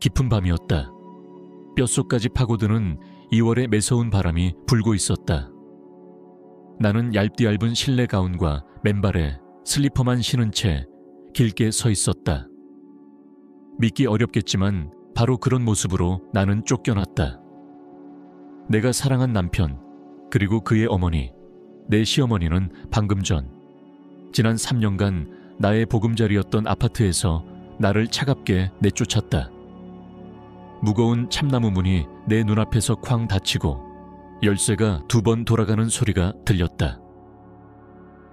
깊은 밤이었다. 뼛속까지 파고드는 2월의 매서운 바람이 불고 있었다. 나는 얇디얇은 실내 가운과 맨발에 슬리퍼만 신은 채 길게 서 있었다. 믿기 어렵겠지만 바로 그런 모습으로 나는 쫓겨났다. 내가 사랑한 남편, 그리고 그의 어머니, 내 시어머니는 방금 전 지난 3년간 나의 보금자리였던 아파트에서 나를 차갑게 내쫓았다. 무거운 참나무 문이 내 눈앞에서 쾅 닫히고 열쇠가 2번 돌아가는 소리가 들렸다.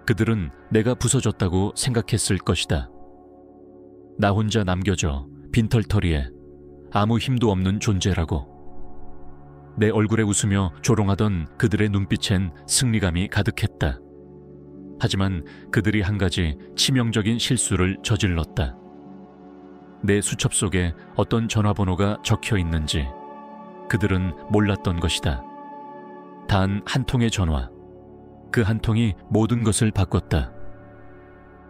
그들은 내가 부서졌다고 생각했을 것이다. 나 혼자 남겨져 빈털터리에 아무 힘도 없는 존재라고. 내 얼굴에 웃으며 조롱하던 그들의 눈빛엔 승리감이 가득했다. 하지만 그들이 한 가지 치명적인 실수를 저질렀다. 내 수첩 속에 어떤 전화번호가 적혀 있는지 그들은 몰랐던 것이다. 단 한 통의 전화, 그 한 통이 모든 것을 바꿨다.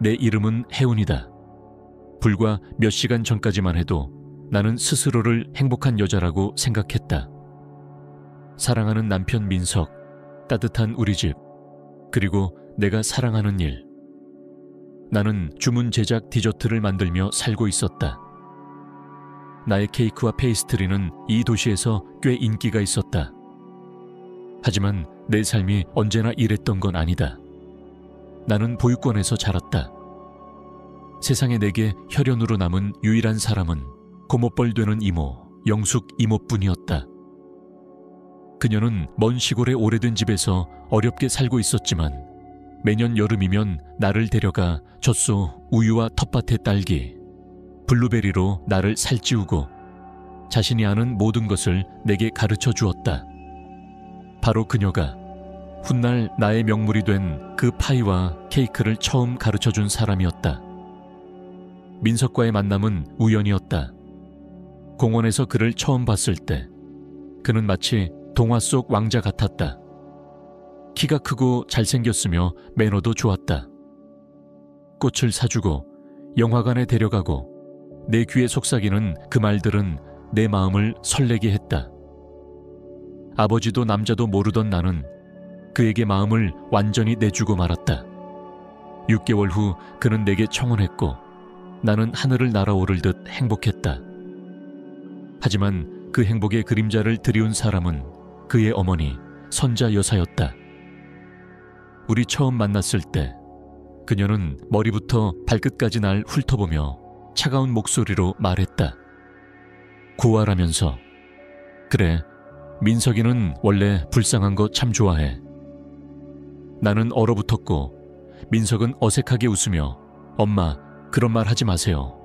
내 이름은 혜운이다. 불과 몇 시간 전까지만 해도 나는 스스로를 행복한 여자라고 생각했다. 사랑하는 남편 민석, 따뜻한 우리 집, 그리고 내가 사랑하는 일. 나는 주문 제작 디저트를 만들며 살고 있었다. 나의 케이크와 페이스트리는 이 도시에서 꽤 인기가 있었다. 하지만 내 삶이 언제나 이랬던 건 아니다. 나는 보육원에서 자랐다. 세상에 내게 혈연으로 남은 유일한 사람은 고모뻘 되는 이모, 영숙 이모뿐이었다. 그녀는 먼 시골의 오래된 집에서 어렵게 살고 있었지만 매년 여름이면 나를 데려가 젖소 우유와 텃밭의 딸기, 블루베리로 나를 살찌우고 자신이 아는 모든 것을 내게 가르쳐 주었다. 바로 그녀가 훗날 나의 명물이 된 그 파이와 케이크를 처음 가르쳐 준 사람이었다. 민석과의 만남은 우연이었다. 공원에서 그를 처음 봤을 때 그는 마치 동화 속 왕자 같았다. 키가 크고 잘생겼으며 매너도 좋았다. 꽃을 사주고 영화관에 데려가고 내 귀에 속삭이는 그 말들은 내 마음을 설레게 했다. 아버지도 남자도 모르던 나는 그에게 마음을 완전히 내주고 말았다. 6개월 후 그는 내게 청혼했고 나는 하늘을 날아오를 듯 행복했다. 하지만 그 행복의 그림자를 드리운 사람은 그의 어머니 선자 여사였다. 우리 처음 만났을 때 그녀는 머리부터 발끝까지 날 훑어보며 차가운 목소리로 말했다. 고아라면서. 그래, 민석이는 원래 불쌍한 거 참 좋아해. 나는 얼어붙었고 민석은 어색하게 웃으며 엄마, 그런 말 하지 마세요.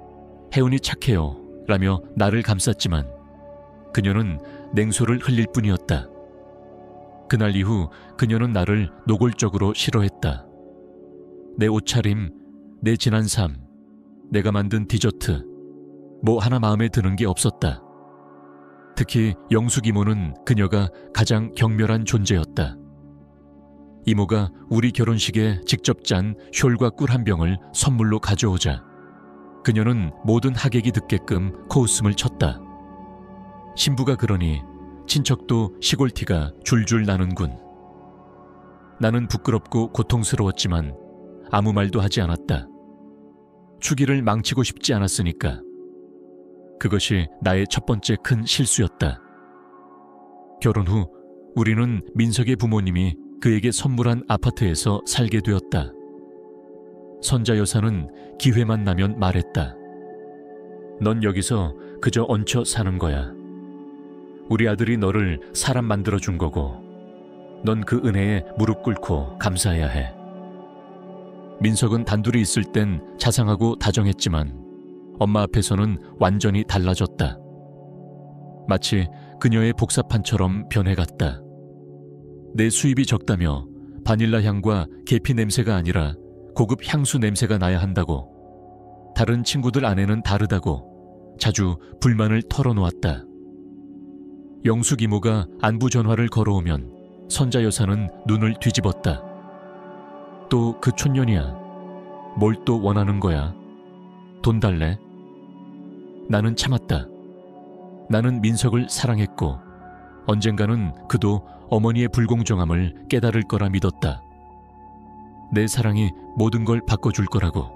혜운이 착해요. 라며 나를 감쌌지만 그녀는 냉소를 흘릴 뿐이었다. 그날 이후 그녀는 나를 노골적으로 싫어했다. 내 옷차림, 내 지난 삶, 내가 만든 디저트, 뭐 하나 마음에 드는 게 없었다. 특히 영숙 이모는 그녀가 가장 경멸한 존재였다. 이모가 우리 결혼식에 직접 짠 숄과 꿀 한 병을 선물로 가져오자 그녀는 모든 하객이 듣게끔 코웃음을 쳤다. 신부가 그러니 친척도 시골티가 줄줄 나는군. 나는 부끄럽고 고통스러웠지만 아무 말도 하지 않았다. 추기를 망치고 싶지 않았으니까. 그것이 나의 첫 번째 큰 실수였다. 결혼 후 우리는 민석의 부모님이 그에게 선물한 아파트에서 살게 되었다. 선자 여사는 기회만 나면 말했다. 넌 여기서 그저 얹혀 사는 거야. 우리 아들이 너를 사람 만들어준 거고 넌 그 은혜에 무릎 꿇고 감사해야 해. 민석은 단둘이 있을 땐 자상하고 다정했지만 엄마 앞에서는 완전히 달라졌다. 마치 그녀의 복사판처럼 변해갔다. 내 수입이 적다며 바닐라 향과 계피 냄새가 아니라 고급 향수 냄새가 나야 한다고, 다른 친구들 아내는 다르다고 자주 불만을 털어놓았다. 영숙 이모가 안부 전화를 걸어오면 선자 여사는 눈을 뒤집었다. 또 그 촌년이야. 뭘 또 원하는 거야? 돈 달래? 나는 참았다. 나는 민석을 사랑했고 언젠가는 그도 어머니의 불공정함을 깨달을 거라 믿었다. 내 사랑이 모든 걸 바꿔줄 거라고.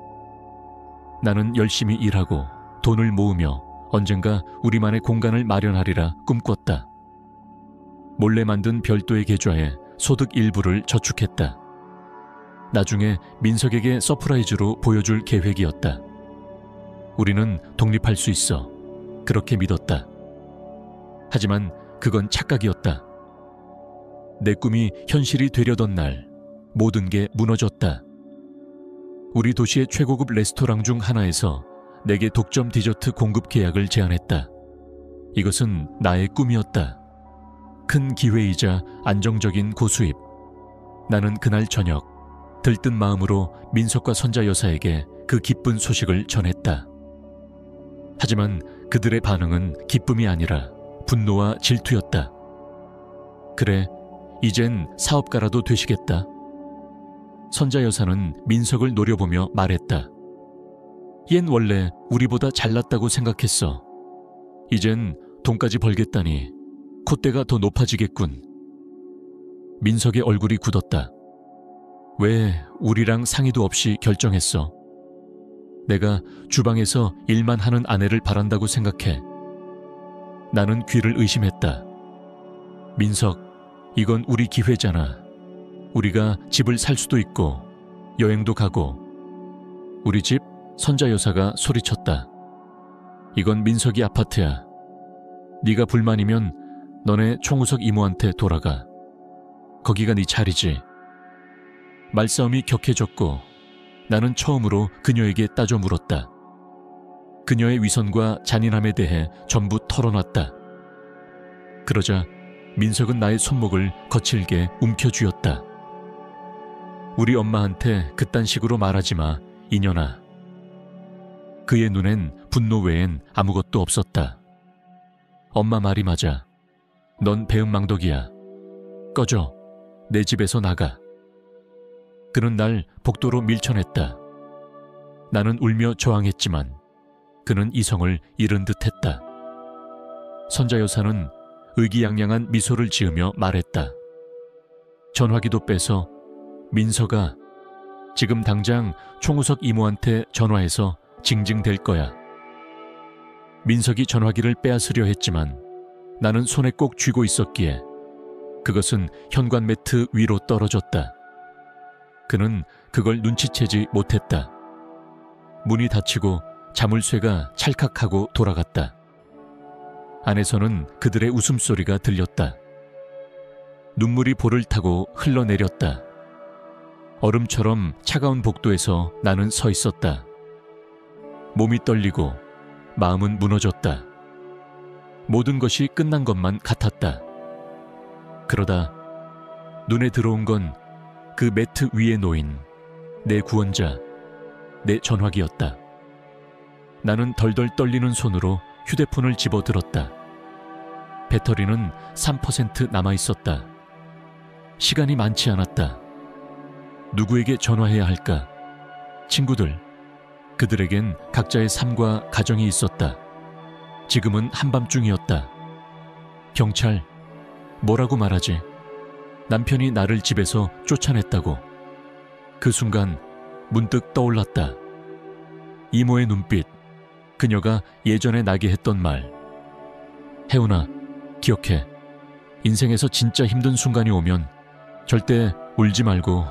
나는 열심히 일하고 돈을 모으며 언젠가 우리만의 공간을 마련하리라 꿈꿨다. 몰래 만든 별도의 계좌에 소득 일부를 저축했다. 나중에 민석에게 서프라이즈로 보여줄 계획이었다. 우리는 독립할 수 있어. 그렇게 믿었다. 하지만 그건 착각이었다. 내 꿈이 현실이 되려던 날 모든 게 무너졌다. 우리 도시의 최고급 레스토랑 중 하나에서 내게 독점 디저트 공급 계약을 제안했다. 이것은 나의 꿈이었다. 큰 기회이자 안정적인 고수입. 나는 그날 저녁 들뜬 마음으로 민석과 선자 여사에게 그 기쁜 소식을 전했다. 하지만 그들의 반응은 기쁨이 아니라 분노와 질투였다. 그래, 이젠 사업가라도 되시겠다. 선자 여사는 민석을 노려보며 말했다. 얜 원래 우리보다 잘났다고 생각했어. 이젠 돈까지 벌겠다니 콧대가 더 높아지겠군. 민석의 얼굴이 굳었다. 왜 우리랑 상의도 없이 결정했어? 내가 주방에서 일만 하는 아내를 바란다고 생각해. 나는 귀를 의심했다. 민석, 이건 우리 기회잖아. 우리가 집을 살 수도 있고 여행도 가고. 우리 집? 선자 여사가 소리쳤다. 이건 민석이 아파트야. 네가 불만이면 너네 총우석 이모한테 돌아가. 거기가 네 자리지. 말싸움이 격해졌고 나는 처음으로 그녀에게 따져 물었다. 그녀의 위선과 잔인함에 대해 전부 털어놨다. 그러자 민석은 나의 손목을 거칠게 움켜쥐었다. 우리 엄마한테 그딴 식으로 말하지 마, 이년아. 그의 눈엔 분노 외엔 아무것도 없었다. 엄마 말이 맞아. 넌 배은망덕이야. 꺼져. 내 집에서 나가. 그는 날 복도로 밀쳐냈다. 나는 울며 저항했지만 그는 이성을 잃은 듯했다. 선자 여사는 의기양양한 미소를 지으며 말했다. 전화기도 빼서 민석아, 지금 당장 총우석 이모한테 전화해서 징징댈 거야. 민석이 전화기를 빼앗으려 했지만 나는 손에 꼭 쥐고 있었기에 그것은 현관 매트 위로 떨어졌다. 그는 그걸 눈치채지 못했다. 문이 닫히고 자물쇠가 찰칵하고 돌아갔다. 안에서는 그들의 웃음소리가 들렸다. 눈물이 볼을 타고 흘러내렸다. 얼음처럼 차가운 복도에서 나는 서 있었다. 몸이 떨리고 마음은 무너졌다. 모든 것이 끝난 것만 같았다. 그러다 눈에 들어온 건 그 매트 위에 놓인 내 구원자, 내 전화기였다. 나는 덜덜 떨리는 손으로 휴대폰을 집어들었다. 배터리는 3% 남아있었다. 시간이 많지 않았다. 누구에게 전화해야 할까? 친구들, 그들에겐 각자의 삶과 가정이 있었다. 지금은 한밤중이었다. 경찰, 뭐라고 말하지? 남편이 나를 집에서 쫓아냈다고. 그 순간 문득 떠올랐다. 이모의 눈빛, 그녀가 예전에 나게 했던 말. 혜훈아, 기억해. 인생에서 진짜 힘든 순간이 오면 절대 울지 말고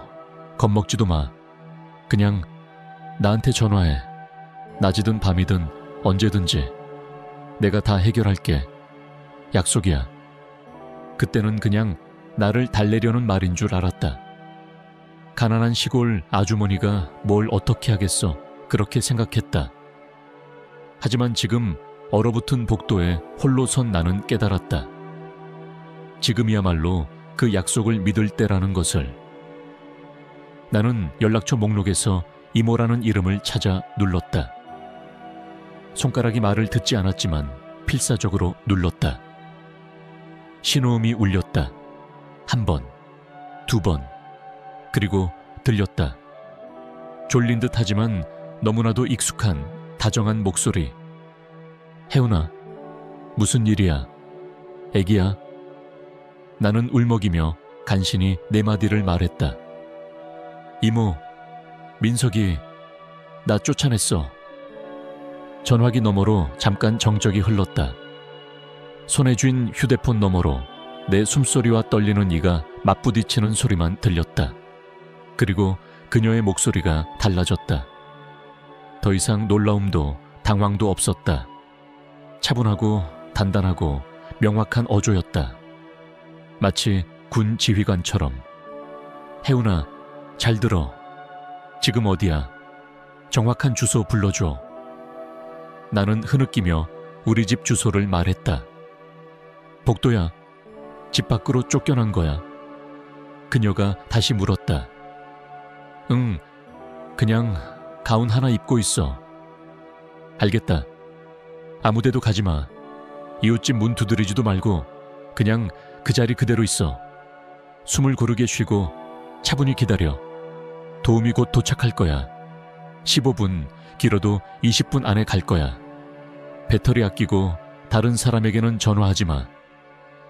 겁먹지도 마. 그냥 나한테 전화해. 낮이든 밤이든 언제든지. 내가 다 해결할게. 약속이야. 그때는 그냥 나를 달래려는 말인 줄 알았다. 가난한 시골 아주머니가 뭘 어떻게 하겠어. 그렇게 생각했다. 하지만 지금 얼어붙은 복도에 홀로 선 나는 깨달았다. 지금이야말로 그 약속을 믿을 때라는 것을. 나는 연락처 목록에서 이모라는 이름을 찾아 눌렀다. 손가락이 말을 듣지 않았지만 필사적으로 눌렀다. 신호음이 울렸다. 한 번, 두 번, 그리고 들렸다. 졸린 듯 하지만 너무나도 익숙한 다정한 목소리. 혜훈아, 무슨 일이야? 애기야? 나는 울먹이며 간신히 네 마디를 말했다. 이모, 민석이 나 쫓아냈어. 전화기 너머로 잠깐 정적이 흘렀다. 손에 쥔 휴대폰 너머로 내 숨소리와 떨리는 이가 맞부딪히는 소리만 들렸다. 그리고 그녀의 목소리가 달라졌다. 더 이상 놀라움도 당황도 없었다. 차분하고 단단하고 명확한 어조였다. 마치 군 지휘관처럼. 혜훈아, 잘 들어. 지금 어디야? 정확한 주소 불러줘. 나는 흐느끼며 우리 집 주소를 말했다. 복도야. 집 밖으로 쫓겨난 거야. 그녀가 다시 물었다. 응, 그냥 가운 하나 입고 있어. 알겠다. 아무데도 가지 마. 이웃집 문 두드리지도 말고 그냥 그 자리 그대로 있어. 숨을 고르게 쉬고 차분히 기다려. 도움이 곧 도착할 거야. 15분, 길어도 20분 안에 갈 거야. 배터리 아끼고 다른 사람에게는 전화하지 마.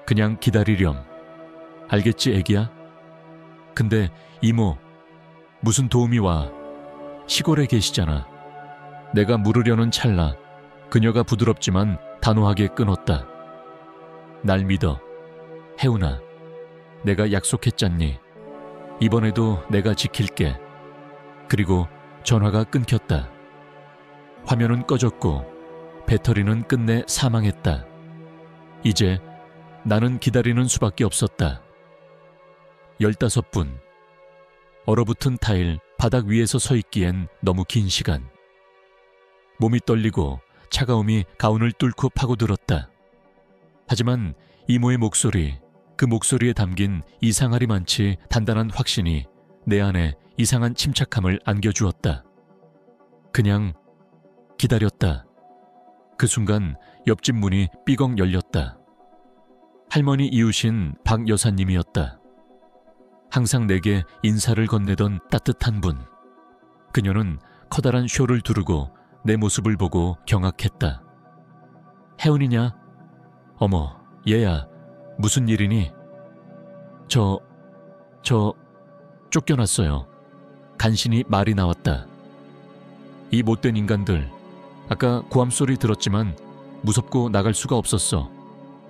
그냥 기다리렴. 알겠지, 애기야? 근데 이모, 무슨 도움이 와? 시골에 계시잖아. 내가 물으려는 찰나 그녀가 부드럽지만 단호하게 끊었다. 날 믿어. 혜훈아, 내가 약속했잖니. 이번에도 내가 지킬게. 그리고 전화가 끊겼다. 화면은 꺼졌고 배터리는 끝내 사망했다. 이제 나는 기다리는 수밖에 없었다. 15분. 얼어붙은 타일 바닥 위에서 서 있기엔 너무 긴 시간. 몸이 떨리고 차가움이 가운을 뚫고 파고들었다. 하지만 이모의 목소리, 그 목소리에 담긴 이상하리만치 단단한 확신이 내 안에 이상한 침착함을 안겨주었다. 그냥 기다렸다. 그 순간 옆집 문이 삐걱 열렸다. 할머니 이웃인 박 여사님이었다. 항상 내게 인사를 건네던 따뜻한 분. 그녀는 커다란 쇼를 두르고 내 모습을 보고 경악했다. 혜훈이냐? 어머, 얘야. 무슨 일이니? 저 쫓겨났어요. 간신히 말이 나왔다. 이 못된 인간들. 아까 고함 소리 들었지만 무섭고 나갈 수가 없었어.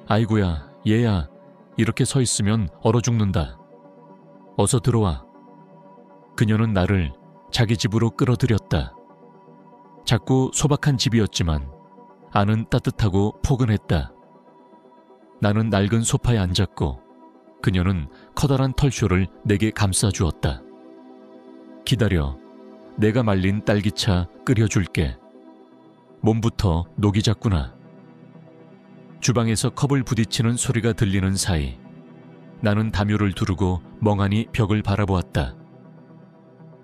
아이고야, 얘야. 이렇게 서 있으면 얼어 죽는다. 어서 들어와. 그녀는 나를 자기 집으로 끌어들였다. 작고 소박한 집이었지만 안은 따뜻하고 포근했다. 나는 낡은 소파에 앉았고 그녀는 커다란 털쇼를 내게 감싸주었다. 기다려. 내가 말린 딸기차 끓여줄게. 몸부터 녹이 잤구나. 주방에서 컵을 부딪히는 소리가 들리는 사이 나는 담요를 두르고 멍하니 벽을 바라보았다.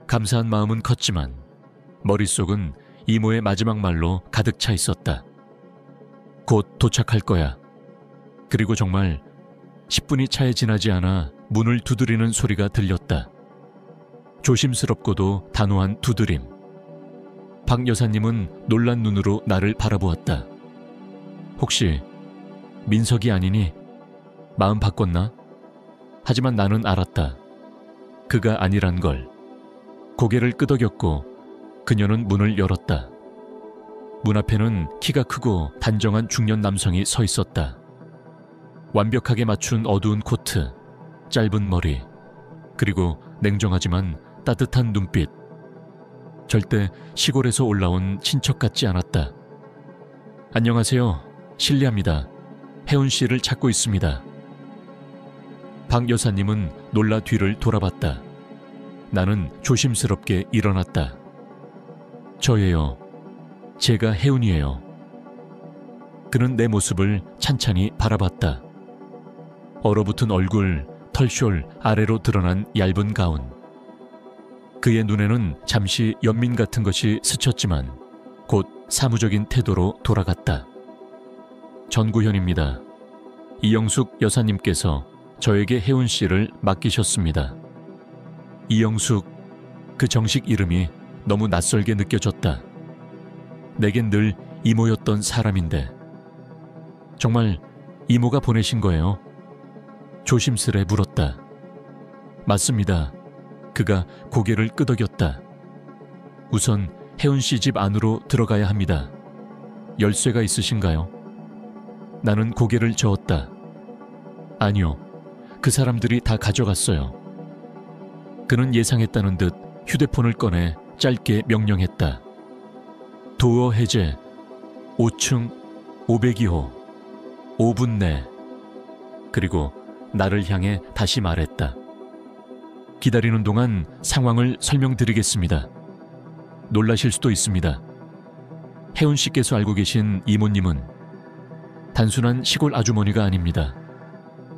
감사한 마음은 컸지만 머릿속은 이모의 마지막 말로 가득 차 있었다. 곧 도착할 거야. 그리고 정말 10분이 차에 지나지 않아 문을 두드리는 소리가 들렸다. 조심스럽고도 단호한 두드림. 박 여사님은 놀란 눈으로 나를 바라보았다. 혹시 민석이 아니니? 마음 바꿨나? 하지만 나는 알았다. 그가 아니란 걸. 고개를 끄덕였고 그녀는 문을 열었다. 문 앞에는 키가 크고 단정한 중년 남성이 서 있었다. 완벽하게 맞춘 어두운 코트, 짧은 머리, 그리고 냉정하지만 따뜻한 눈빛. 절대 시골에서 올라온 친척 같지 않았다. 안녕하세요. 실례합니다. 혜훈 씨를 찾고 있습니다. 박 여사님은 놀라 뒤를 돌아봤다. 나는 조심스럽게 일어났다. 저예요. 제가 혜훈이에요. 그는 내 모습을 찬찬히 바라봤다. 얼어붙은 얼굴, 털숄 아래로 드러난 얇은 가운. 그의 눈에는 잠시 연민 같은 것이 스쳤지만 곧 사무적인 태도로 돌아갔다. 전구현입니다. 이영숙 여사님께서 저에게 혜훈 씨를 맡기셨습니다. 이영숙, 그 정식 이름이 너무 낯설게 느껴졌다. 내겐 늘 이모였던 사람인데. 정말 이모가 보내신 거예요? 조심스레 물었다. 맞습니다. 그가 고개를 끄덕였다. 우선 혜운 씨 집 안으로 들어가야 합니다. 열쇠가 있으신가요? 나는 고개를 저었다. 아니요. 그 사람들이 다 가져갔어요. 그는 예상했다는 듯 휴대폰을 꺼내 짧게 명령했다. 도어 해제 5층 502호 5분 내. 그리고 나를 향해 다시 말했다. 기다리는 동안 상황을 설명드리겠습니다. 놀라실 수도 있습니다. 혜운 씨께서 알고 계신 이모님은 단순한 시골 아주머니가 아닙니다.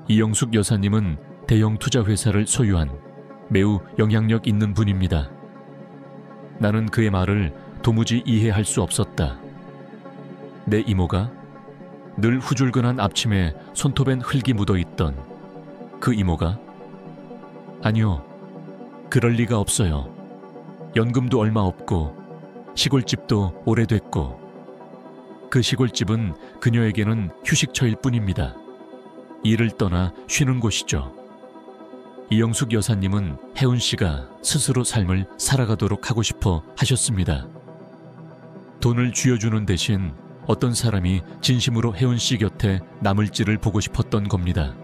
이영숙 여사님은 대형 투자회사를 소유한 매우 영향력 있는 분입니다. 나는 그의 말을 도무지 이해할 수 없었다. 내 이모가? 늘 후줄근한 앞침에 손톱엔 흙이 묻어있던 그 이모가? 아니요. 그럴 리가 없어요. 연금도 얼마 없고 시골집도 오래됐고 그 시골집은 그녀에게는 휴식처일 뿐입니다. 일을 떠나 쉬는 곳이죠. 이영숙 여사님은 혜운 씨가 스스로 삶을 살아가도록 하고 싶어 하셨습니다. 돈을 쥐어주는 대신 어떤 사람이 진심으로 혜운 씨 곁에 남을지를 보고 싶었던 겁니다.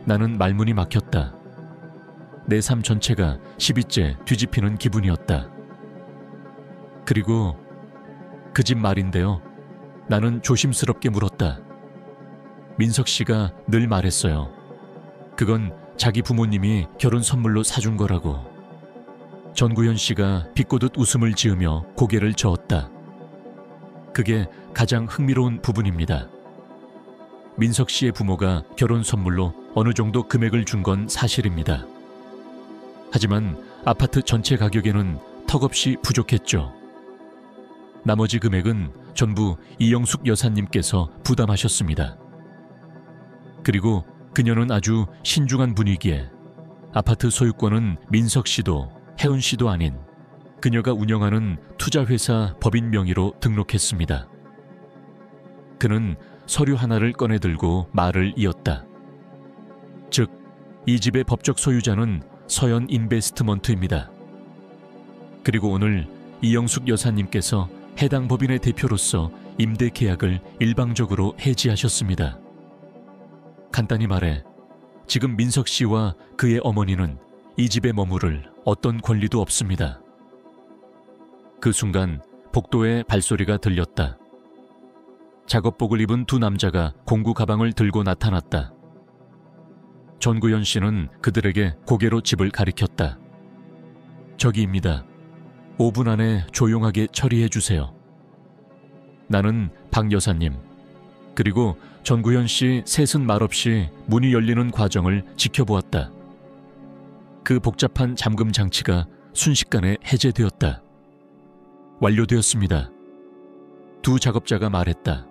나는 말문이 막혔다. 내 삶 전체가 10위째 뒤집히는 기분이었다. 그리고 그 집 말인데요. 나는 조심스럽게 물었다. 민석 씨가 늘 말했어요. 그건 자기 부모님이 결혼 선물로 사준 거라고. 전구현 씨가 비꼬듯 웃음을 지으며 고개를 저었다. 그게 가장 흥미로운 부분입니다. 민석 씨의 부모가 결혼 선물로 어느 정도 금액을 준 건 사실입니다. 하지만 아파트 전체 가격에는 턱없이 부족했죠. 나머지 금액은 전부 이영숙 여사님께서 부담하셨습니다. 그리고 그녀는 아주 신중한 분이기에 아파트 소유권은 민석 씨도 혜운 씨도 아닌 그녀가 운영하는 투자회사 법인 명의로 등록했습니다. 그는 서류 하나를 꺼내 들고 말을 이었다. 즉, 이 집의 법적 소유자는 서현 인베스트먼트입니다. 그리고 오늘 이영숙 여사님께서 해당 법인의 대표로서 임대 계약을 일방적으로 해지하셨습니다. 간단히 말해 지금 민석 씨와 그의 어머니는 이 집에 머무를 어떤 권리도 없습니다. 그 순간 복도에 발소리가 들렸다. 작업복을 입은 두 남자가 공구 가방을 들고 나타났다. 전구현 씨는 그들에게 고개로 집을 가리켰다. 저기입니다. 5분 안에 조용하게 처리해 주세요. 나는 박 여사님, 그리고 전구현 씨 셋은 말없이 문이 열리는 과정을 지켜보았다. 그 복잡한 잠금 장치가 순식간에 해제되었다. 완료되었습니다. 두 작업자가 말했다.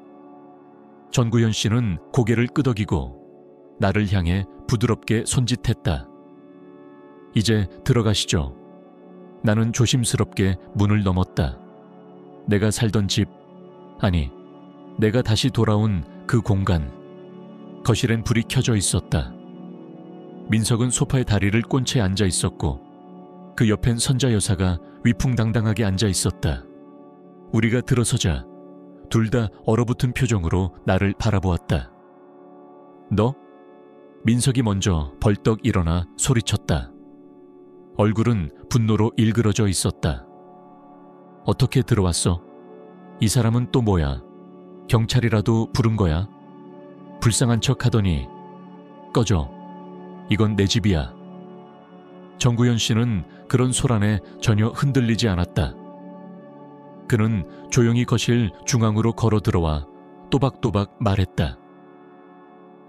전구현 씨는 고개를 끄덕이고 나를 향해 부드럽게 손짓했다. 이제 들어가시죠. 나는 조심스럽게 문을 넘었다. 내가 살던 집, 아니, 내가 다시 돌아온 그 공간. 거실엔 불이 켜져 있었다. 민석은 소파에 다리를 꼰 채 앉아 있었고 그 옆엔 선자 여사가 위풍당당하게 앉아 있었다. 우리가 들어서자 둘 다 얼어붙은 표정으로 나를 바라보았다. 너? 민석이 먼저 벌떡 일어나 소리쳤다. 얼굴은 분노로 일그러져 있었다. 어떻게 들어왔어? 이 사람은 또 뭐야? 경찰이라도 부른 거야? 불쌍한 척 하더니 꺼져. 이건 내 집이야. 정구현 씨는 그런 소란에 전혀 흔들리지 않았다. 그는 조용히 거실 중앙으로 걸어 들어와 또박또박 말했다.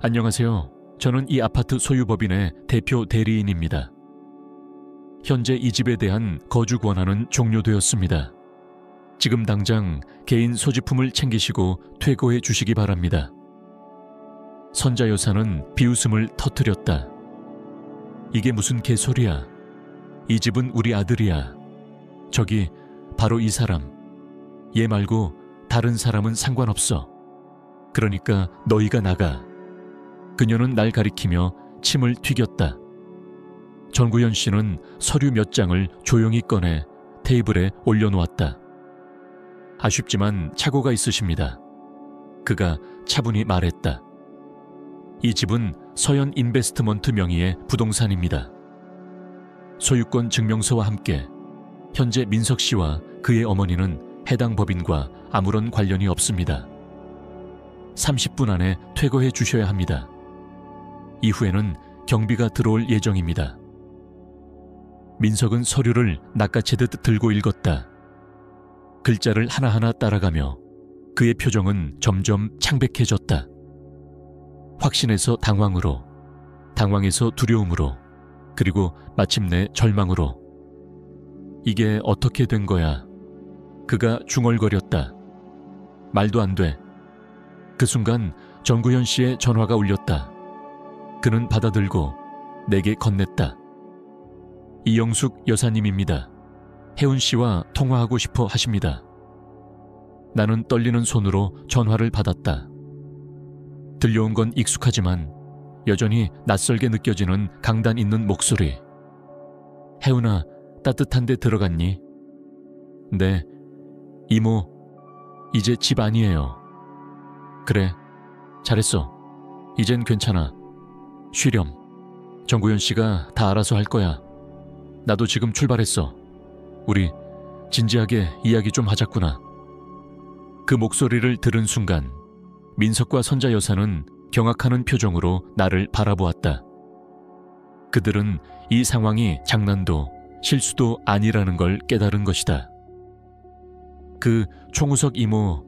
안녕하세요. 저는 이 아파트 소유법인의 대표 대리인입니다. 현재 이 집에 대한 거주 권한은 종료되었습니다. 지금 당장 개인 소지품을 챙기시고 퇴거해 주시기 바랍니다. 선자 여사는 비웃음을 터뜨렸다. 이게 무슨 개소리야. 이 집은 우리 아들이야. 저기 바로 이 사람. 얘 말고 다른 사람은 상관없어. 그러니까 너희가 나가. 그녀는 날 가리키며 침을 튀겼다. 전구현 씨는 서류 몇 장을 조용히 꺼내 테이블에 올려놓았다. 아쉽지만 착오가 있으십니다. 그가 차분히 말했다. 이 집은 서현 인베스트먼트 명의의 부동산입니다. 소유권 증명서와 함께 현재 민석 씨와 그의 어머니는 해당 법인과 아무런 관련이 없습니다. 30분 안에 퇴거해 주셔야 합니다. 이후에는 경비가 들어올 예정입니다. 민석은 서류를 낚아채듯 들고 읽었다. 글자를 하나하나 따라가며 그의 표정은 점점 창백해졌다. 확신에서 당황으로, 당황에서 두려움으로, 그리고 마침내 절망으로. 이게 어떻게 된 거야? 그가 중얼거렸다. 말도 안 돼. 그 순간 전구현 씨의 전화가 울렸다. 그는 받아들고 내게 건넸다. 이영숙 여사님입니다. 혜운 씨와 통화하고 싶어 하십니다. 나는 떨리는 손으로 전화를 받았다. 들려온 건 익숙하지만 여전히 낯설게 느껴지는 강단 있는 목소리. 혜운아, 따뜻한 데 들어갔니? 네. 이모, 이제 집 아니에요. 그래, 잘했어. 이젠 괜찮아. 쉬렴. 전구현 씨가 다 알아서 할 거야. 나도 지금 출발했어. 우리 진지하게 이야기 좀 하자꾸나. 그 목소리를 들은 순간 민석과 선자 여사는 경악하는 표정으로 나를 바라보았다. 그들은 이 상황이 장난도 실수도 아니라는 걸 깨달은 것이다. 그 총우석 이모,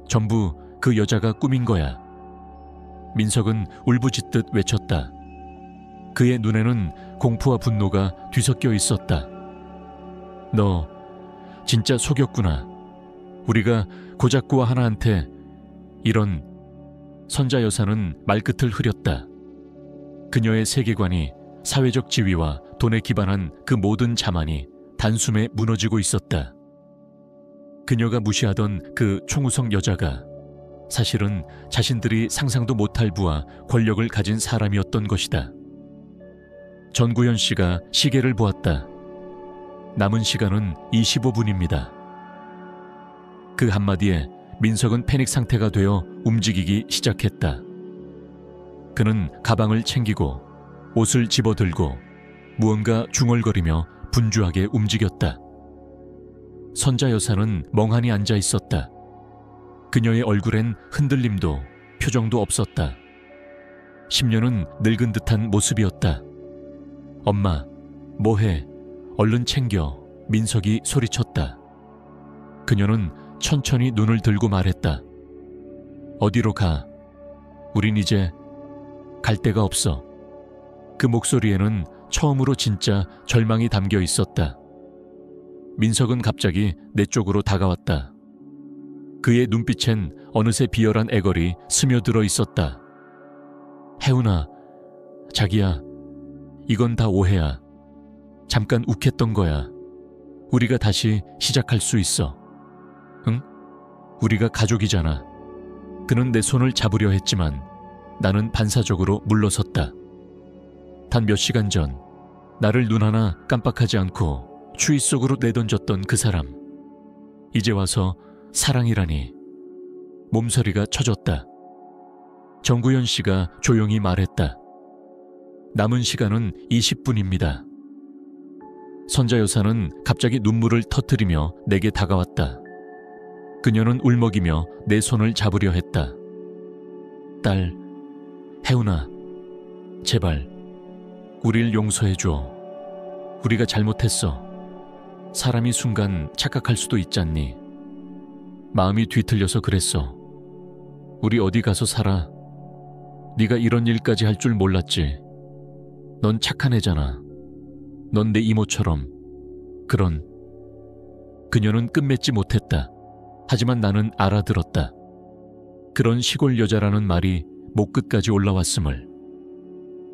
전부 그 여자가 꾸민 거야. 민석은 울부짖듯 외쳤다. 그의 눈에는 공포와 분노가 뒤섞여 있었다. 너 진짜 속였구나. 우리가 고작구와 하나한테 이런. 선자 여사는 말끝을 흐렸다. 그녀의 세계관이 사회적 지위와 돈에 기반한 그 모든 자만이 단숨에 무너지고 있었다. 그녀가 무시하던 그 총우석 여자가 사실은 자신들이 상상도 못할 부와 권력을 가진 사람이었던 것이다. 전구현 씨가 시계를 보았다. 남은 시간은 25분입니다. 그 한마디에 민석은 패닉 상태가 되어 움직이기 시작했다. 그는 가방을 챙기고 옷을 집어들고 무언가 중얼거리며 분주하게 움직였다. 선자 여사는 멍하니 앉아 있었다. 그녀의 얼굴엔 흔들림도 표정도 없었다. 10년은 늙은 듯한 모습이었다. 엄마, 뭐해? 얼른 챙겨. 민석이 소리쳤다. 그녀는 천천히 눈을 들고 말했다. 어디로 가? 우린 이제 갈 데가 없어. 그 목소리에는 처음으로 진짜 절망이 담겨 있었다. 민석은 갑자기 내 쪽으로 다가왔다. 그의 눈빛엔 어느새 비열한 애걸이 스며들어 있었다. 혜운아, 자기야, 이건 다 오해야. 잠깐 욱했던 거야. 우리가 다시 시작할 수 있어. 응? 우리가 가족이잖아. 그는 내 손을 잡으려 했지만 나는 반사적으로 물러섰다. 단 몇 시간 전 나를 눈 하나 깜빡하지 않고 추위 속으로 내던졌던 그 사람. 이제 와서 사랑이라니. 몸서리가 쳐졌다. 전구현 씨가 조용히 말했다. 남은 시간은 20분입니다. 선자 여사는 갑자기 눈물을 터뜨리며 내게 다가왔다. 그녀는 울먹이며 내 손을 잡으려 했다. 딸, 혜운아, 제발 우릴 용서해줘. 우리가 잘못했어. 사람이 순간 착각할 수도 있잖니. 마음이 뒤틀려서 그랬어. 우리 어디 가서 살아. 네가 이런 일까지 할 줄 몰랐지. 넌 착한 애잖아. 넌 내 이모처럼. 그런. 그녀는 끝맺지 못했다. 하지만 나는 알아들었다. 그런 시골 여자라는 말이 목끝까지 올라왔음을.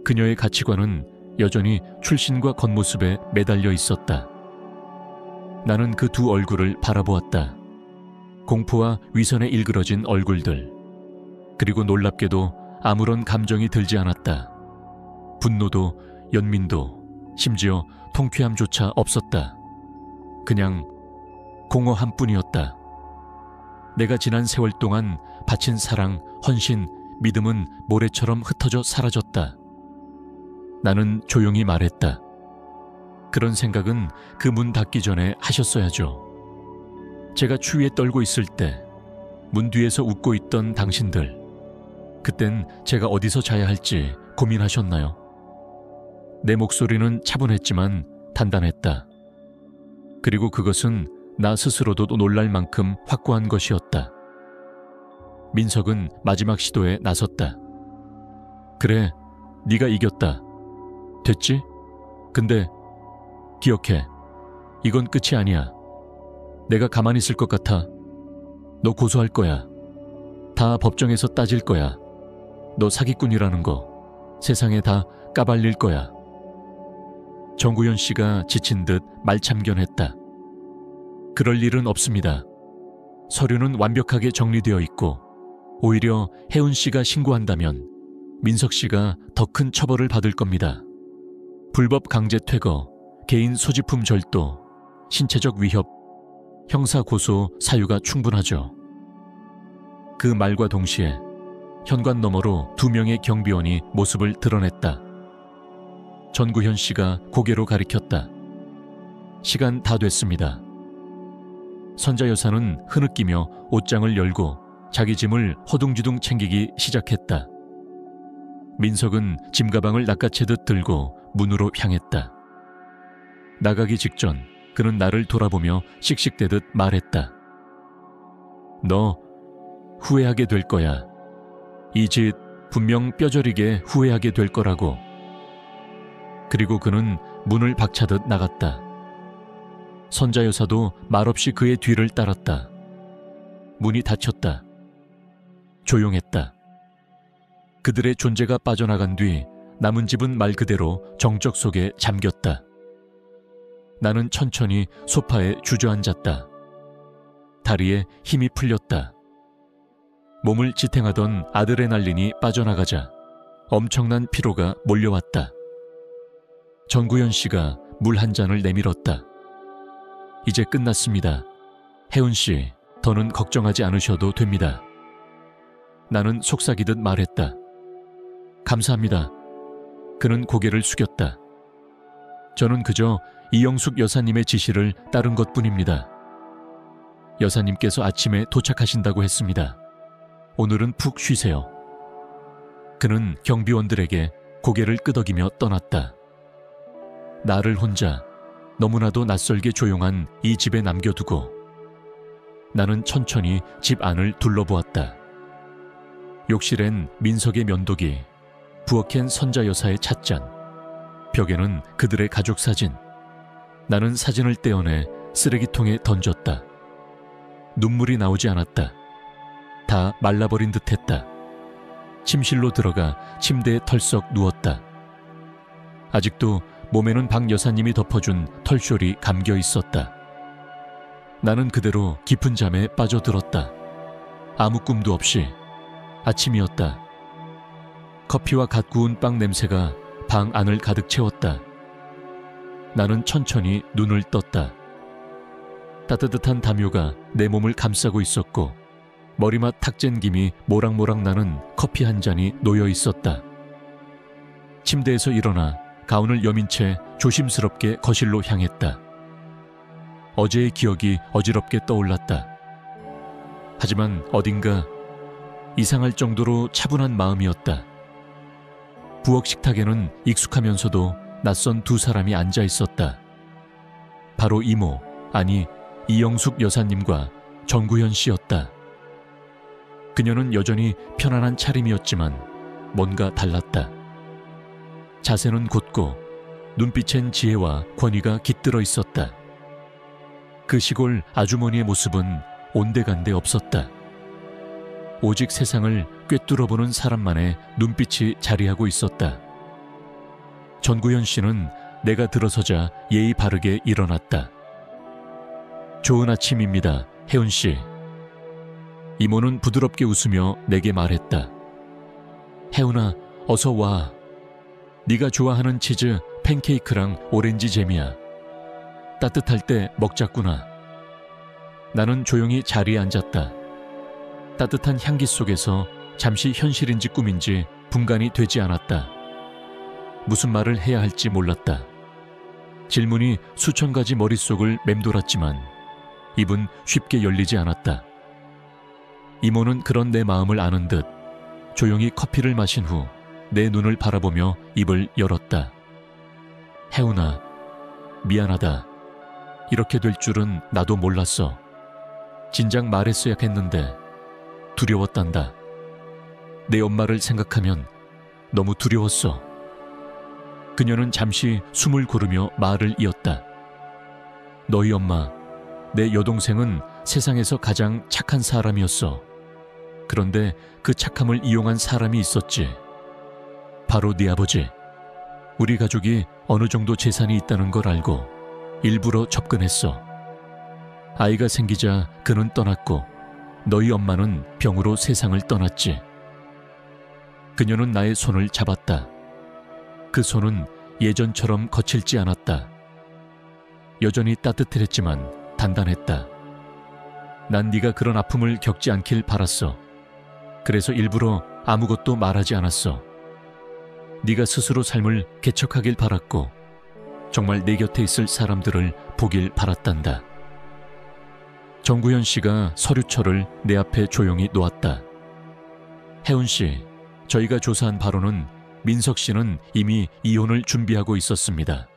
그녀의 가치관은 여전히 출신과 겉모습에 매달려 있었다. 나는 그 두 얼굴을 바라보았다. 공포와 위선에 일그러진 얼굴들. 그리고 놀랍게도 아무런 감정이 들지 않았다. 분노도 연민도 심지어 통쾌함조차 없었다. 그냥 공허함 뿐이었다. 내가 지난 세월 동안 바친 사랑, 헌신, 믿음은 모래처럼 흩어져 사라졌다. 나는 조용히 말했다. 그런 생각은 그 문 닫기 전에 하셨어야죠. 제가 추위에 떨고 있을 때 문 뒤에서 웃고 있던 당신들, 그땐 제가 어디서 자야 할지 고민하셨나요? 내 목소리는 차분했지만 단단했다. 그리고 그것은 나 스스로도 놀랄 만큼 확고한 것이었다. 민석은 마지막 시도에 나섰다. 그래, 네가 이겼다. 됐지? 근데 기억해. 이건 끝이 아니야. 내가 가만히 있을 것 같아. 너 고소할 거야. 다 법정에서 따질 거야. 너 사기꾼이라는 거 세상에 다 까발릴 거야. 정구현 씨가 지친 듯 말참견했다. 그럴 일은 없습니다. 서류는 완벽하게 정리되어 있고 오히려 혜운 씨가 신고한다면 민석 씨가 더 큰 처벌을 받을 겁니다. 불법 강제 퇴거, 개인 소지품 절도, 신체적 위협, 형사 고소 사유가 충분하죠. 그 말과 동시에 현관 너머로 2명의 경비원이 모습을 드러냈다. 전구현 씨가 고개로 가리켰다. 시간 다 됐습니다. 선자 여사는 흐느끼며 옷장을 열고 자기 짐을 허둥지둥 챙기기 시작했다. 민석은 짐가방을 낚아채듯 들고 문으로 향했다. 나가기 직전 그는 나를 돌아보며 씩씩대듯 말했다. 너 후회하게 될 거야. 이 짓 분명 뼈저리게 후회하게 될 거라고. 그리고 그는 문을 박차듯 나갔다. 선자 여사도 말없이 그의 뒤를 따랐다. 문이 닫혔다. 조용했다. 그들의 존재가 빠져나간 뒤 남은 집은 말 그대로 정적 속에 잠겼다. 나는 천천히 소파에 주저앉았다. 다리에 힘이 풀렸다. 몸을 지탱하던 아드레날린이 빠져나가자 엄청난 피로가 몰려왔다. 전구현 씨가 물 한 잔을 내밀었다. 이제 끝났습니다. 혜운 씨, 더는 걱정하지 않으셔도 됩니다. 나는 속삭이듯 말했다. 감사합니다. 그는 고개를 숙였다. 저는 그저 이영숙 여사님의 지시를 따른 것뿐입니다. 여사님께서 아침에 도착하신다고 했습니다. 오늘은 푹 쉬세요. 그는 경비원들에게 고개를 끄덕이며 떠났다. 나를 혼자 너무나도 낯설게 조용한 이 집에 남겨두고 나는 천천히 집 안을 둘러보았다. 욕실엔 민석의 면도기, 부엌엔 선자 여사의 찻잔, 벽에는 그들의 가족 사진. 나는 사진을 떼어내 쓰레기통에 던졌다. 눈물이 나오지 않았다. 다 말라버린 듯했다. 침실로 들어가 침대에 털썩 누웠다. 아직도 몸에는 박 여사님이 덮어준 털쇼리 감겨 있었다. 나는 그대로 깊은 잠에 빠져들었다. 아무 꿈도 없이. 아침이었다. 커피와 갓 구운 빵 냄새가 방 안을 가득 채웠다. 나는 천천히 눈을 떴다. 따뜻한 담요가 내 몸을 감싸고 있었고 머리맡 탁젠 김이 모락모락 나는 커피 한 잔이 놓여 있었다. 침대에서 일어나 가운을 여민 채 조심스럽게 거실로 향했다. 어제의 기억이 어지럽게 떠올랐다. 하지만 어딘가 이상할 정도로 차분한 마음이었다. 부엌 식탁에는 익숙하면서도 낯선 두 사람이 앉아 있었다. 바로 이모, 아니 이영숙 여사님과 전구현 씨였다. 그녀는 여전히 편안한 차림이었지만 뭔가 달랐다. 자세는 곧고 눈빛엔 지혜와 권위가 깃들어 있었다. 그 시골 아주머니의 모습은 온데간데 없었다. 오직 세상을 꿰뚫어보는 사람만의 눈빛이 자리하고 있었다. 전구현 씨는 내가 들어서자 예의 바르게 일어났다. 좋은 아침입니다, 혜운 씨. 이모는 부드럽게 웃으며 내게 말했다. 혜훈아, 어서 와. 네가 좋아하는 치즈 팬케이크랑 오렌지 잼이야. 따뜻할 때 먹자꾸나. 나는 조용히 자리에 앉았다. 따뜻한 향기 속에서 잠시 현실인지 꿈인지 분간이 되지 않았다. 무슨 말을 해야 할지 몰랐다. 질문이 수천 가지 머릿속을 맴돌았지만 입은 쉽게 열리지 않았다. 이모는 그런 내 마음을 아는 듯 조용히 커피를 마신 후 내 눈을 바라보며 입을 열었다. 혜훈아, 미안하다. 이렇게 될 줄은 나도 몰랐어. 진작 말했어야 했는데 두려웠단다. 내 엄마를 생각하면 너무 두려웠어. 그녀는 잠시 숨을 고르며 말을 이었다. 너희 엄마, 내 여동생은 세상에서 가장 착한 사람이었어. 그런데 그 착함을 이용한 사람이 있었지. 바로 네 아버지. 우리 가족이 어느 정도 재산이 있다는 걸 알고 일부러 접근했어. 아이가 생기자 그는 떠났고 너희 엄마는 병으로 세상을 떠났지. 그녀는 나의 손을 잡았다. 그 손은 예전처럼 거칠지 않았다. 여전히 따뜻했지만 단단했다. 난 네가 그런 아픔을 겪지 않길 바랐어. 그래서 일부러 아무것도 말하지 않았어. 네가 스스로 삶을 개척하길 바랐고 정말 내 곁에 있을 사람들을 보길 바랐단다. 정구현 씨가 서류철을 내 앞에 조용히 놓았다. 혜훈 씨, 저희가 조사한 바로는 민석 씨는 이미 이혼을 준비하고 있었습니다.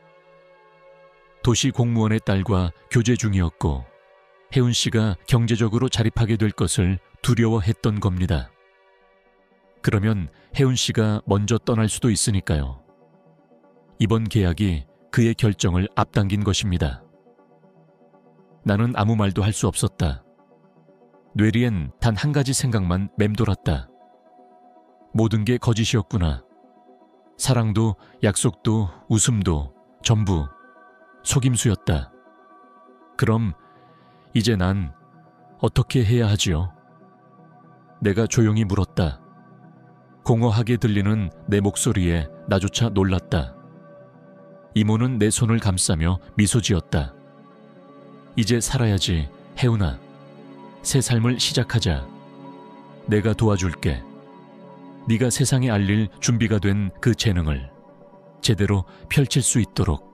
도시 공무원의 딸과 교제 중이었고 혜훈 씨가 경제적으로 자립하게 될 것을 두려워했던 겁니다. 그러면 혜훈 씨가 먼저 떠날 수도 있으니까요. 이번 계약이 그의 결정을 앞당긴 것입니다. 나는 아무 말도 할 수 없었다. 뇌리엔 단 한 가지 생각만 맴돌았다. 모든 게 거짓이었구나. 사랑도 약속도 웃음도 전부 속임수였다. 그럼 이제 난 어떻게 해야 하지요? 내가 조용히 물었다. 공허하게 들리는 내 목소리에 나조차 놀랐다. 이모는 내 손을 감싸며 미소 지었다. 이제 살아야지, 혜훈아. 새 삶을 시작하자. 내가 도와줄게. 네가 세상에 알릴 준비가 된 그 재능을 제대로 펼칠 수 있도록.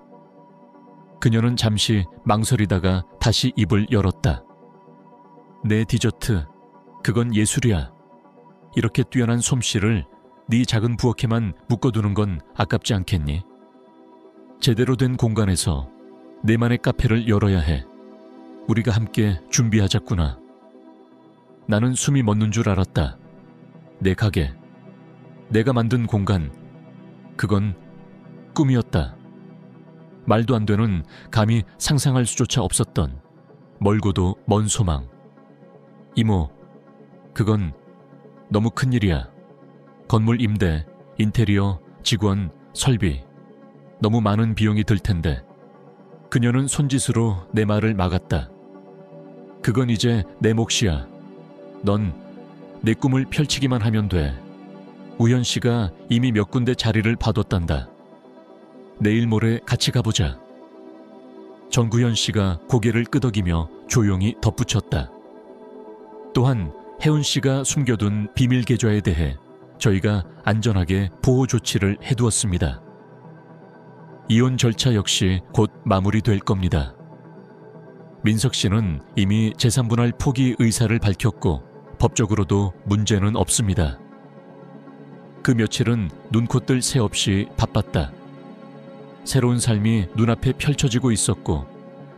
그녀는 잠시 망설이다가 다시 입을 열었다. 내 디저트, 그건 예술이야. 이렇게 뛰어난 솜씨를 네 작은 부엌에만 묶어두는 건 아깝지 않겠니? 제대로 된 공간에서 내만의 카페를 열어야 해. 우리가 함께 준비하자꾸나. 나는 숨이 멎는 줄 알았다. 내 가게, 내가 만든 공간, 그건 꿈이었다. 말도 안 되는, 감히 상상할 수조차 없었던 멀고도 먼 소망. 이모, 그건 너무 큰일이야. 건물 임대, 인테리어, 직원, 설비, 너무 많은 비용이 들 텐데. 그녀는 손짓으로 내 말을 막았다. 그건 이제 내 몫이야. 넌 내 꿈을 펼치기만 하면 돼. 우현 씨가 이미 몇 군데 자리를 봐뒀단다. 내일 모레 같이 가보자. 정구현 씨가 고개를 끄덕이며 조용히 덧붙였다. 또한 혜훈 씨가 숨겨둔 비밀 계좌에 대해 저희가 안전하게 보호 조치를 해두었습니다. 이혼 절차 역시 곧 마무리될 겁니다. 민석 씨는 이미 재산분할 포기 의사를 밝혔고 법적으로도 문제는 없습니다. 그 며칠은 눈코 뜰 새 없이 바빴다. 새로운 삶이 눈앞에 펼쳐지고 있었고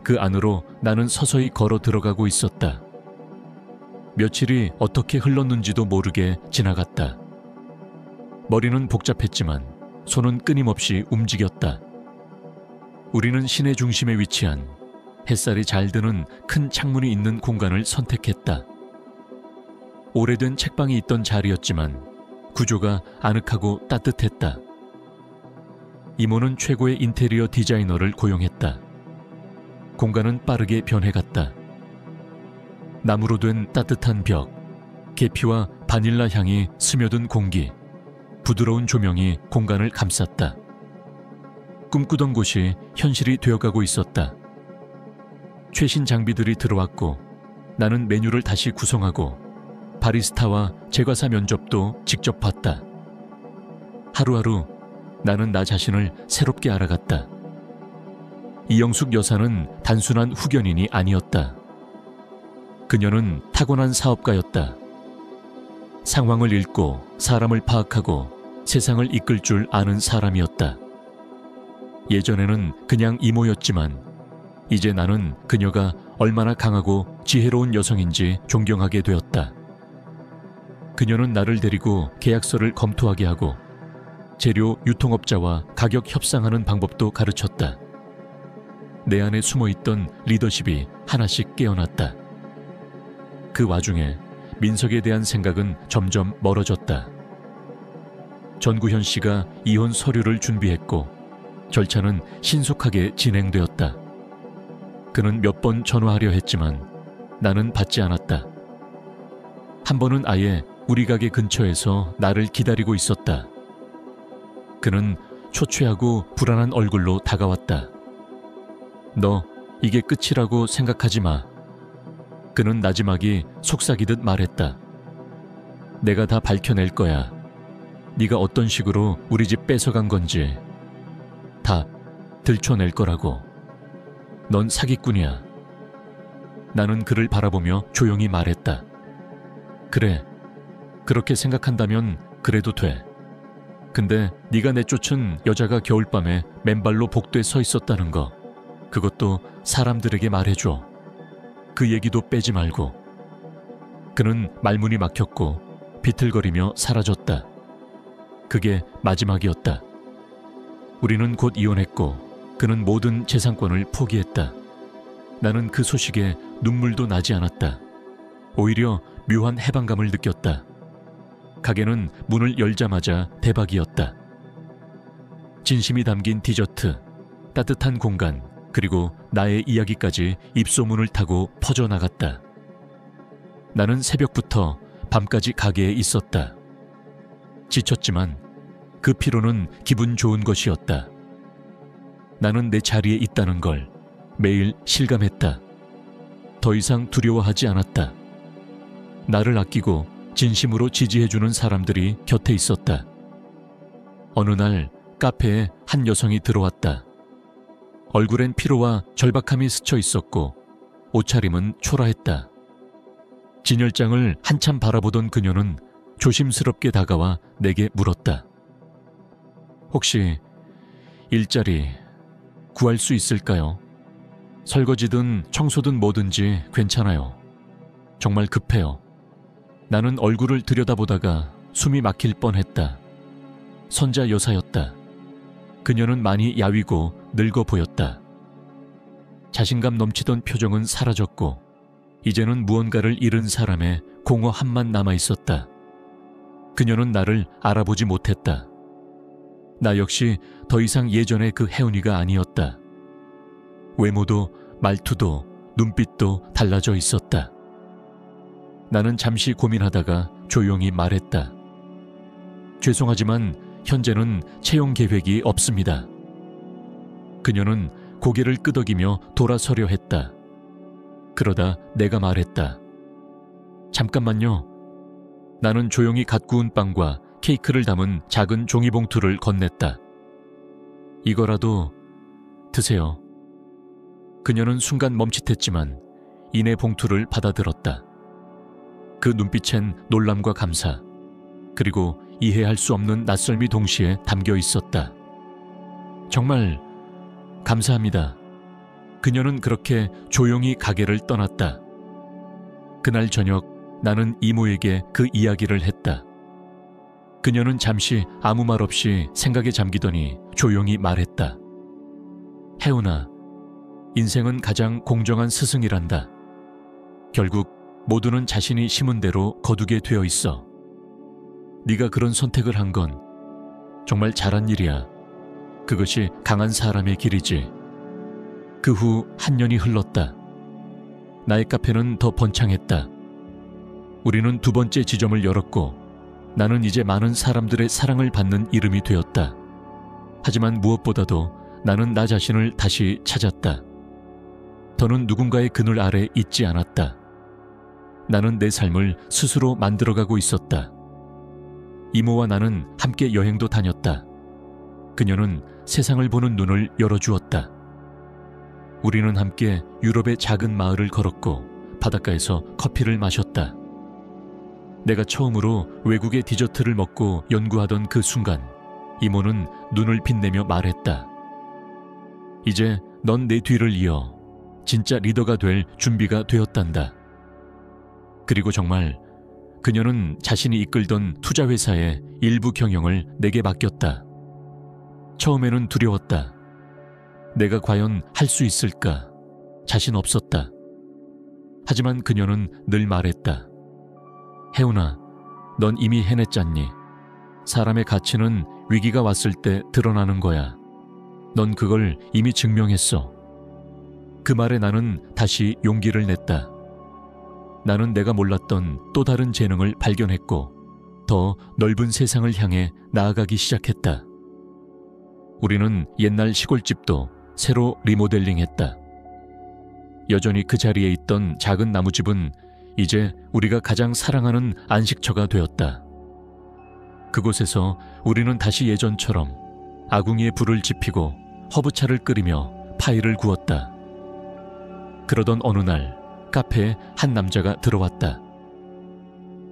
그 안으로 나는 서서히 걸어 들어가고 있었다. 며칠이 어떻게 흘렀는지도 모르게 지나갔다. 머리는 복잡했지만 손은 끊임없이 움직였다. 우리는 시내 중심에 위치한 햇살이 잘 드는 큰 창문이 있는 공간을 선택했다. 오래된 책방이 있던 자리였지만 구조가 아늑하고 따뜻했다. 이모는 최고의 인테리어 디자이너를 고용했다. 공간은 빠르게 변해갔다. 나무로 된 따뜻한 벽, 계피와 바닐라 향이 스며든 공기, 부드러운 조명이 공간을 감쌌다. 꿈꾸던 곳이 현실이 되어가고 있었다. 최신 장비들이 들어왔고 나는 메뉴를 다시 구성하고 바리스타와 제과사 면접도 직접 봤다. 하루하루 나는 나 자신을 새롭게 알아갔다. 이영숙 여사는 단순한 후견인이 아니었다. 그녀는 타고난 사업가였다. 상황을 읽고 사람을 파악하고 세상을 이끌 줄 아는 사람이었다. 예전에는 그냥 이모였지만 이제 나는 그녀가 얼마나 강하고 지혜로운 여성인지 존경하게 되었다. 그녀는 나를 데리고 계약서를 검토하게 하고 재료 유통업자와 가격 협상하는 방법도 가르쳤다. 내 안에 숨어있던 리더십이 하나씩 깨어났다. 그 와중에 민석에 대한 생각은 점점 멀어졌다. 전구현 씨가 이혼 서류를 준비했고 절차는 신속하게 진행되었다. 그는 몇 번 전화하려 했지만 나는 받지 않았다. 한 번은 아예 우리 가게 근처에서 나를 기다리고 있었다. 그는 초췌하고 불안한 얼굴로 다가왔다. 너 이게 끝이라고 생각하지 마. 그는 나지막이 속삭이듯 말했다. 내가 다 밝혀낼 거야. 네가 어떤 식으로 우리 집 뺏어간 건지 다 들춰낼 거라고. 넌 사기꾼이야. 나는 그를 바라보며 조용히 말했다. 그래, 그렇게 생각한다면 그래도 돼. 근데 네가 내쫓은 여자가 겨울밤에 맨발로 복도에 서 있었다는 거, 그것도 사람들에게 말해줘. 그 얘기도 빼지 말고. 그는 말문이 막혔고 비틀거리며 사라졌다. 그게 마지막이었다. 우리는 곧 이혼했고 그는 모든 재산권을 포기했다. 나는 그 소식에 눈물도 나지 않았다. 오히려 묘한 해방감을 느꼈다. 가게는 문을 열자마자 대박이었다. 진심이 담긴 디저트, 따뜻한 공간, 그리고 나의 이야기까지 입소문을 타고 퍼져나갔다. 나는 새벽부터 밤까지 가게에 있었다. 지쳤지만 그 피로는 기분 좋은 것이었다. 나는 내 자리에 있다는 걸 매일 실감했다. 더 이상 두려워하지 않았다. 나를 아끼고 진심으로 지지해주는 사람들이 곁에 있었다. 어느 날 카페에 한 여성이 들어왔다. 얼굴엔 피로와 절박함이 스쳐 있었고 옷차림은 초라했다. 진열장을 한참 바라보던 그녀는 조심스럽게 다가와 내게 물었다. 혹시 일자리 구할 수 있을까요? 설거지든 청소든 뭐든지 괜찮아요. 정말 급해요. 나는 얼굴을 들여다보다가 숨이 막힐 뻔했다. 선자 여사였다. 그녀는 많이 야위고 늙어 보였다. 자신감 넘치던 표정은 사라졌고 이제는 무언가를 잃은 사람의 공허함만 남아있었다. 그녀는 나를 알아보지 못했다. 나 역시 더 이상 예전의 그 혜은이가 아니었다. 외모도 말투도 눈빛도 달라져 있었다. 나는 잠시 고민하다가 조용히 말했다. 죄송하지만 현재는 채용 계획이 없습니다. 그녀는 고개를 끄덕이며 돌아서려 했다. 그러다 내가 말했다. 잠깐만요. 나는 조용히 갓 구운 빵과 케이크를 담은 작은 종이봉투를 건넸다. 이거라도 드세요. 그녀는 순간 멈칫했지만 이내 봉투를 받아들었다. 그 눈빛엔 놀람과 감사, 그리고 이해할 수 없는 낯설미 동시에 담겨 있었다. 정말 감사합니다. 그녀는 그렇게 조용히 가게를 떠났다. 그날 저녁 나는 이모에게 그 이야기를 했다. 그녀는 잠시 아무 말 없이 생각에 잠기더니 조용히 말했다. 혜은아, 인생은 가장 공정한 스승이란다. 결국 모두는 자신이 심은 대로 거두게 되어 있어. 네가 그런 선택을 한 건 정말 잘한 일이야. 그것이 강한 사람의 길이지. 그 후 한 년이 흘렀다. 나의 카페는 더 번창했다. 우리는 두 번째 지점을 열었고 나는 이제 많은 사람들의 사랑을 받는 이름이 되었다. 하지만 무엇보다도 나는 나 자신을 다시 찾았다. 더는 누군가의 그늘 아래 있지 않았다. 나는 내 삶을 스스로 만들어가고 있었다. 이모와 나는 함께 여행도 다녔다. 그녀는 세상을 보는 눈을 열어주었다. 우리는 함께 유럽의 작은 마을을 걸었고 바닷가에서 커피를 마셨다. 내가 처음으로 외국의 디저트를 먹고 연구하던 그 순간 이모는 눈을 빛내며 말했다. 이제 넌 내 뒤를 이어 진짜 리더가 될 준비가 되었단다. 그리고 정말 그녀는 자신이 이끌던 투자회사의 일부 경영을 내게 맡겼다. 처음에는 두려웠다. 내가 과연 할 수 있을까? 자신 없었다. 하지만 그녀는 늘 말했다. 혜훈아, 넌 이미 해냈잖니. 사람의 가치는 위기가 왔을 때 드러나는 거야. 넌 그걸 이미 증명했어. 그 말에 나는 다시 용기를 냈다. 나는 내가 몰랐던 또 다른 재능을 발견했고 더 넓은 세상을 향해 나아가기 시작했다. 우리는 옛날 시골집도 새로 리모델링했다. 여전히 그 자리에 있던 작은 나무집은 이제 우리가 가장 사랑하는 안식처가 되었다. 그곳에서 우리는 다시 예전처럼 아궁이에 불을 지피고 허브차를 끓이며 파이를 구웠다. 그러던 어느 날 카페에 한 남자가 들어왔다.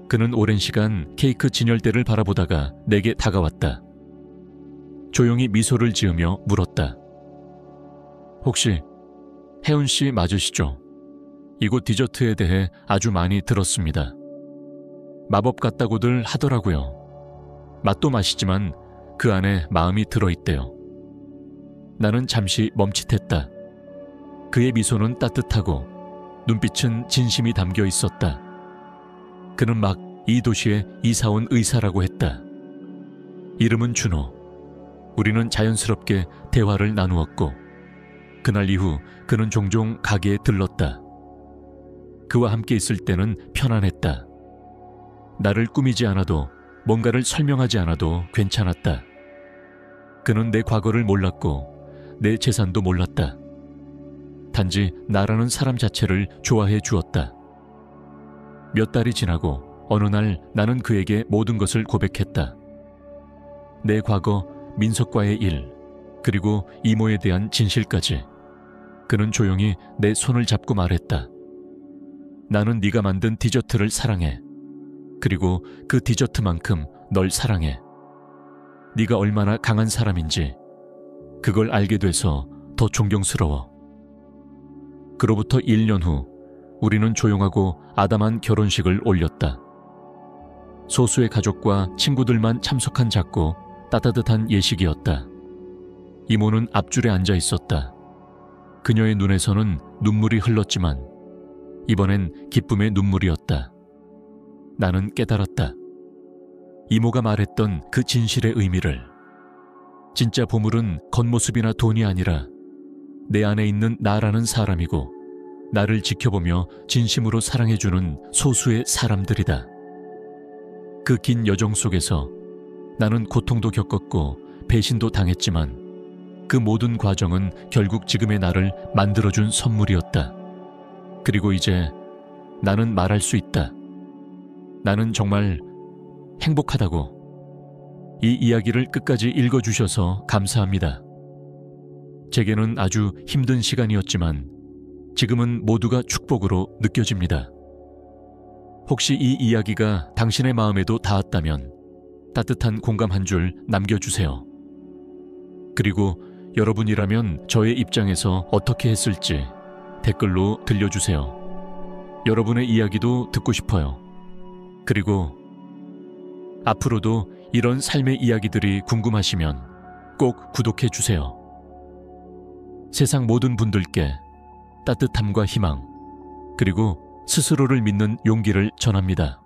그는 오랜 시간 케이크 진열대를 바라보다가 내게 다가왔다. 조용히 미소를 지으며 물었다. 혹시 혜훈 씨 맞으시죠? 이곳 디저트에 대해 아주 많이 들었습니다. 마법 같다고들 하더라고요. 맛도 맛이지만 그 안에 마음이 들어있대요. 나는 잠시 멈칫했다. 그의 미소는 따뜻하고 눈빛은 진심이 담겨 있었다. 그는 막 이 도시에 이사온 의사라고 했다. 이름은 준호. 우리는 자연스럽게 대화를 나누었고 그날 이후 그는 종종 가게에 들렀다. 그와 함께 있을 때는 편안했다. 나를 꾸미지 않아도 뭔가를 설명하지 않아도 괜찮았다. 그는 내 과거를 몰랐고 내 재산도 몰랐다. 단지 나라는 사람 자체를 좋아해 주었다. 몇 달이 지나고 어느 날 나는 그에게 모든 것을 고백했다. 내 과거, 민석과의 일, 그리고 이모에 대한 진실까지. 그는 조용히 내 손을 잡고 말했다. 나는 네가 만든 디저트를 사랑해. 그리고 그 디저트만큼 널 사랑해. 네가 얼마나 강한 사람인지 그걸 알게 돼서 더 존경스러워. 그로부터 1년 후 우리는 조용하고 아담한 결혼식을 올렸다. 소수의 가족과 친구들만 참석한 작고 따뜻한 예식이었다. 이모는 앞줄에 앉아 있었다. 그녀의 눈에서는 눈물이 흘렀지만 이번엔 기쁨의 눈물이었다. 나는 깨달았다. 이모가 말했던 그 진실의 의미를. 진짜 보물은 겉모습이나 돈이 아니라 내 안에 있는 나라는 사람이고 나를 지켜보며 진심으로 사랑해주는 소수의 사람들이다. 그 긴 여정 속에서 나는 고통도 겪었고 배신도 당했지만 그 모든 과정은 결국 지금의 나를 만들어준 선물이었다. 그리고 이제 나는 말할 수 있다. 나는 정말 행복하다고. 이 이야기를 끝까지 읽어주셔서 감사합니다. 제게는 아주 힘든 시간이었지만 지금은 모두가 축복으로 느껴집니다. 혹시 이 이야기가 당신의 마음에도 닿았다면 따뜻한 공감 한 줄 남겨주세요. 그리고 여러분이라면 저의 입장에서 어떻게 했을지 댓글로 들려주세요. 여러분의 이야기도 듣고 싶어요. 그리고 앞으로도 이런 삶의 이야기들이 궁금하시면 꼭 구독해주세요. 세상 모든 분들께 따뜻함과 희망, 그리고 스스로를 믿는 용기를 전합니다.